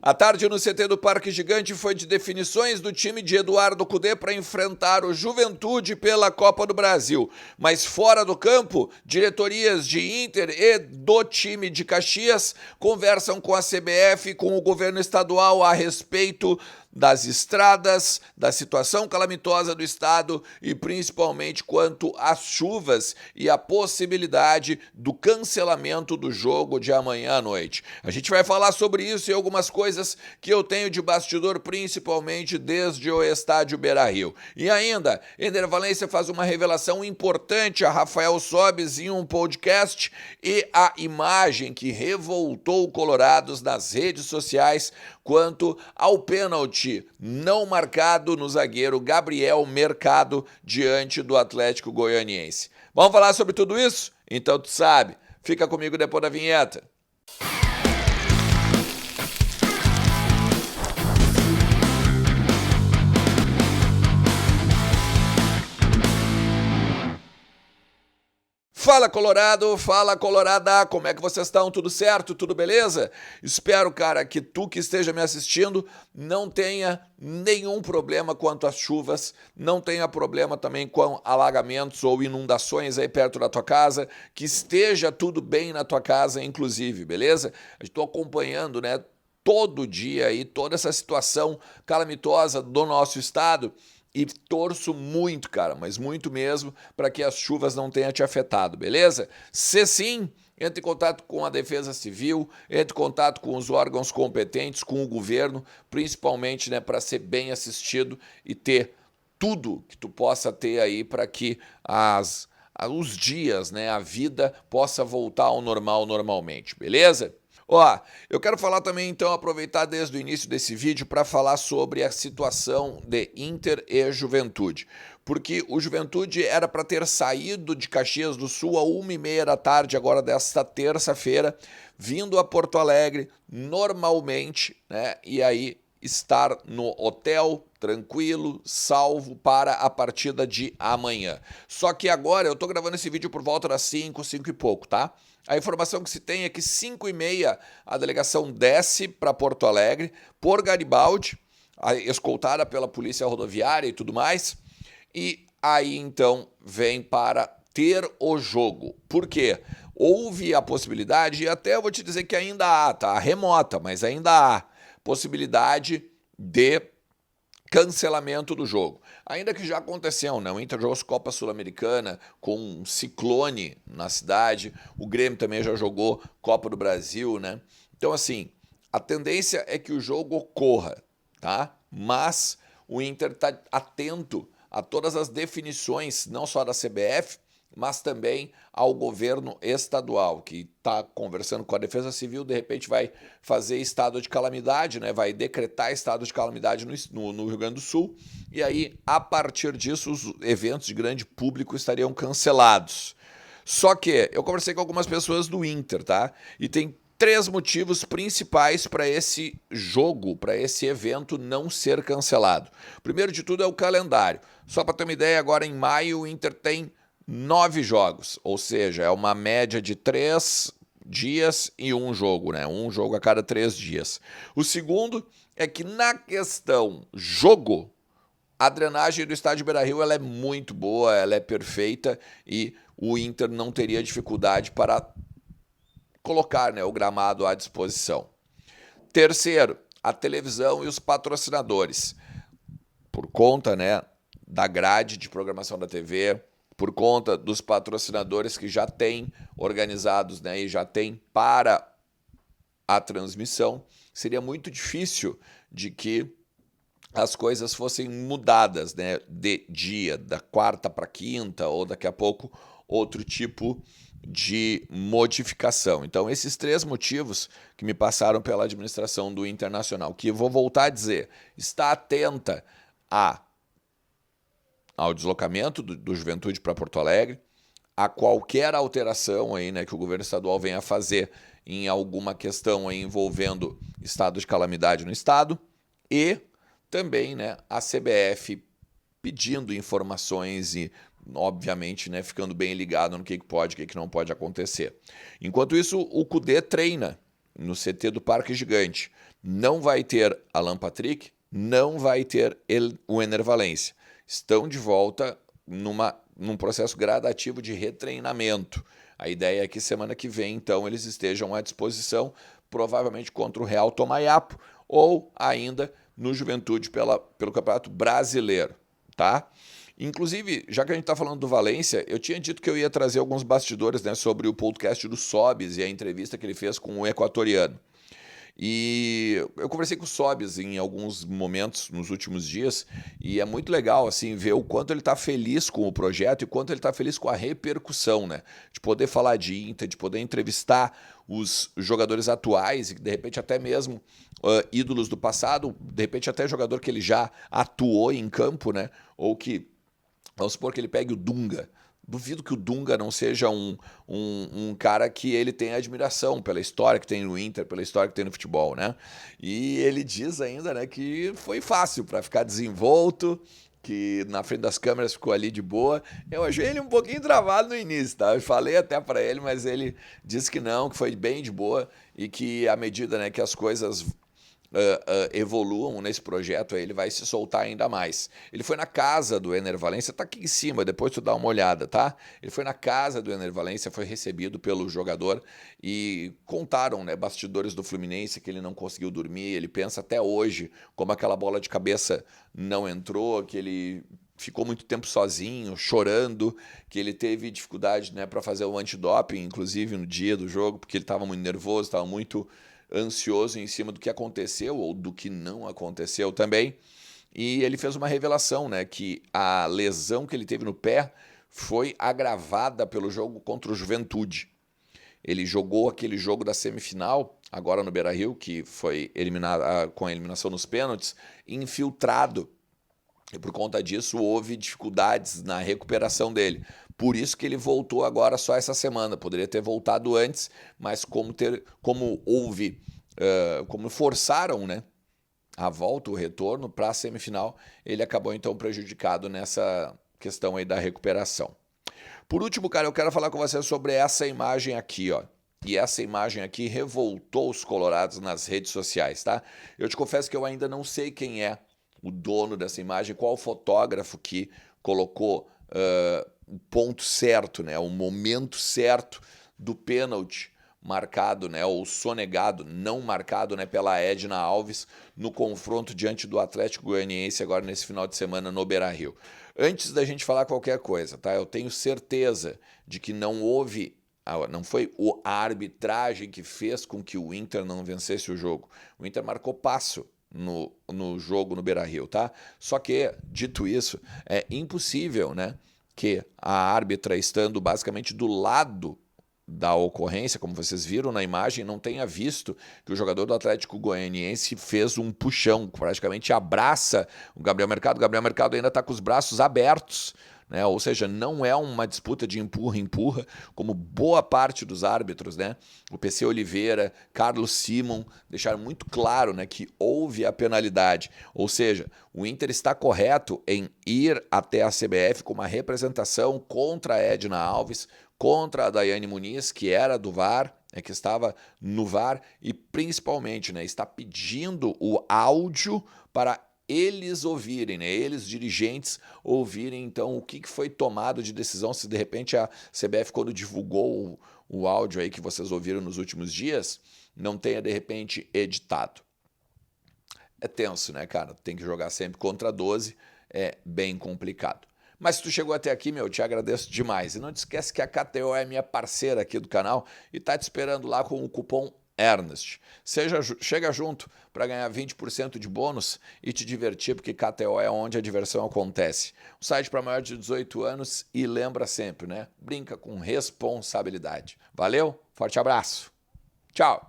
A tarde no CT do Parque Gigante foi de definições do time de Eduardo Cudê para enfrentar o Juventude pela Copa do Brasil. Mas fora do campo, diretorias de Inter e do time de Caxias conversam com a CBF e com o governo estadual a respeito das estradas, da situação calamitosa do estado e principalmente quanto às chuvas e a possibilidade do cancelamento do jogo de amanhã à noite. A gente vai falar sobre isso e algumas coisas que eu tenho de bastidor, principalmente desde o estádio Beira-Rio. E ainda, Ender Valencia faz uma revelação importante a Rafael Sobis em um podcast e a imagem que revoltou colorados nas redes sociais quanto ao pênalti não marcado no zagueiro Gabriel Mercado diante do Atlético Goianiense. Vamos falar sobre tudo isso? Então tu sabe, fica comigo depois da vinheta. Fala Colorado, fala Colorada, como é que vocês estão? Tudo certo? Tudo beleza? Espero, cara, que tu que esteja me assistindo não tenha nenhum problema quanto às chuvas, não tenha problema também com alagamentos ou inundações aí perto da tua casa, que esteja tudo bem na tua casa, inclusive, beleza? Estou acompanhando, né, todo dia aí, toda essa situação calamitosa do nosso estado. E torço muito, cara, mas muito mesmo, para que as chuvas não tenham te afetado, beleza? Se sim, entre em contato com a Defesa Civil, entre em contato com os órgãos competentes, com o governo, principalmente, né, para ser bem assistido e ter tudo que tu possa ter aí para que os dias, né, a vida possa voltar ao normal normalmente, beleza? Ó, eu quero falar também, então, aproveitar desde o início desse vídeo para falar sobre a situação de Inter e Juventude. Porque o Juventude era para ter saído de Caxias do Sul a 1h30 da tarde, agora desta terça-feira, vindo a Porto Alegre normalmente, né? E aí estar no hotel, tranquilo, salvo para a partida de amanhã. Só que agora eu tô gravando esse vídeo por volta das 5 e pouco, tá? A informação que se tem é que 5h30 a delegação desce para Porto Alegre por Garibaldi, escoltada pela polícia rodoviária e tudo mais, e aí então vem para ter o jogo. Por quê? Houve a possibilidade, e até eu vou te dizer que ainda há, tá? Remota, mas ainda há possibilidade de cancelamento do jogo. Ainda que já aconteceu, né? O Inter jogou Copa Sul-Americana com um ciclone na cidade, o Grêmio também já jogou Copa do Brasil, né? Então, assim, a tendência é que o jogo ocorra, tá? Mas o Inter está atento a todas as definições, não só da CBF, mas também ao governo estadual, que está conversando com a Defesa Civil, de repente vai fazer estado de calamidade, né? Vai decretar estado de calamidade no Rio Grande do Sul, e aí, a partir disso, os eventos de grande público estariam cancelados. Só que eu conversei com algumas pessoas do Inter, tá? E tem 3 motivos principais para esse jogo, para esse evento não ser cancelado. Primeiro de tudo é o calendário. Só para ter uma ideia, agora em maio o Inter tem 9 jogos, ou seja, é uma média de 3 dias e um jogo, né? Um jogo a cada 3 dias. O segundo é que na questão jogo, a drenagem do estádio Beira-Rio ela é muito boa, ela é perfeita e o Inter não teria dificuldade para colocar, né, o gramado à disposição. Terceiro, a televisão e os patrocinadores. Por conta, né, da grade de programação da TV, por conta dos patrocinadores que já tem organizados, né, e já tem para a transmissão, seria muito difícil de que as coisas fossem mudadas, né, de dia, da quarta para quinta, ou daqui a pouco outro tipo de modificação. Então, esses 3 motivos que me passaram pela administração do Internacional, que eu vou voltar a dizer, está atenta ao deslocamento do Juventude para Porto Alegre, a qualquer alteração aí, né, que o governo estadual venha a fazer em alguma questão aí envolvendo estado de calamidade no estado, e também, né, a CBF pedindo informações e, obviamente, né, ficando bem ligado no que pode e o que não pode acontecer. Enquanto isso, o Cudê treina no CT do Parque Gigante. Não vai ter Alan Patrick, não vai ter o Ener Valencia. Estão de volta num processo gradativo de retreinamento. A ideia é que semana que vem, então, eles estejam à disposição, provavelmente contra o Real Tomayapo ou ainda no Juventude pelo Campeonato Brasileiro, tá? Inclusive, já que a gente está falando do Valência, eu tinha dito que eu ia trazer alguns bastidores, né, sobre o podcast do Sobis e a entrevista que ele fez com o equatoriano. E eu conversei com o Sobis em alguns momentos nos últimos dias e é muito legal assim ver o quanto ele está feliz com o projeto e o quanto ele está feliz com a repercussão, né? De poder falar de Inter, de poder entrevistar os jogadores atuais e de repente até mesmo ídolos do passado, de repente até jogador que ele já atuou em campo, né? Ou que, vamos supor que ele pegue o Dunga. Duvido que o Dunga não seja um cara que ele tem admiração pela história que tem no Inter, pela história que tem no futebol, né? E ele diz ainda, né, que foi fácil para ficar desenvolto, que na frente das câmeras ficou ali de boa. Eu achei ele um pouquinho travado no início, tá? Eu falei até para ele, mas ele disse que não, que foi bem de boa e que à medida, né, que as coisas evoluam nesse projeto, aí ele vai se soltar ainda mais. Ele foi na casa do Ener Valencia, tá aqui em cima, depois tu dá uma olhada, tá? Ele foi na casa do Ener Valencia, foi recebido pelo jogador e contaram, né, bastidores do Fluminense que ele não conseguiu dormir, ele pensa até hoje como aquela bola de cabeça não entrou, que ele ficou muito tempo sozinho, chorando, que ele teve dificuldade, né, para fazer o antidoping, inclusive no dia do jogo, porque ele estava muito nervoso, estava muito ansioso em cima do que aconteceu ou do que não aconteceu também. E ele fez uma revelação, né, que a lesão que ele teve no pé foi agravada pelo jogo contra o Juventude. Ele jogou aquele jogo da semifinal, agora no Beira-Rio, que foi eliminado com a eliminação nos pênaltis, infiltrado. E por conta disso houve dificuldades na recuperação dele. Por isso que ele voltou agora só essa semana. Poderia ter voltado antes, mas como forçaram, né, a volta, o retorno para a semifinal, ele acabou então prejudicado nessa questão aí da recuperação. Por último, cara, eu quero falar com você sobre essa imagem aqui, ó. E essa imagem aqui revoltou os colorados nas redes sociais, tá? Eu te confesso que eu ainda não sei quem é o dono dessa imagem, qual fotógrafo que colocou o ponto certo, né, o momento certo do pênalti marcado, né, ou sonegado, não marcado, né, pela Edna Alves no confronto diante do Atlético Goianiense agora nesse final de semana no Beira-Rio. Antes da gente falar qualquer coisa, tá? Eu tenho certeza de que não foi a arbitragem que fez com que o Inter não vencesse o jogo. O Inter marcou passo no jogo no Beira-Rio, tá? Só que, dito isso, é impossível, né, que a árbitra, estando basicamente do lado da ocorrência, como vocês viram na imagem, não tenha visto que o jogador do Atlético Goianiense fez um puxão, praticamente abraça o Gabriel Mercado. O Gabriel Mercado ainda está com os braços abertos, né? Ou seja, não é uma disputa de empurra-empurra, como boa parte dos árbitros, né? O PC Oliveira, Carlos Simon deixaram muito claro, né, que houve a penalidade. Ou seja, o Inter está correto em ir até a CBF com uma representação contra a Edna Alves, contra a Daiane Muniz, que era do VAR, que estava no VAR, e principalmente, né, está pedindo o áudio para eles ouvirem, né? Eles, dirigentes, ouvirem então o que foi tomado de decisão, se de repente a CBF, quando divulgou o áudio aí que vocês ouviram nos últimos dias, não tenha de repente editado. É tenso, né, cara? Tem que jogar sempre contra 12, é bem complicado. Mas se tu chegou até aqui, meu, eu te agradeço demais. E não te esquece que a KTO é minha parceira aqui do canal e tá te esperando lá com o cupom Ernest. Chega junto para ganhar 20% de bônus e te divertir, porque KTO é onde a diversão acontece. Um site para maior de 18 anos e lembra sempre, né? Brinca com responsabilidade. Valeu, forte abraço. Tchau.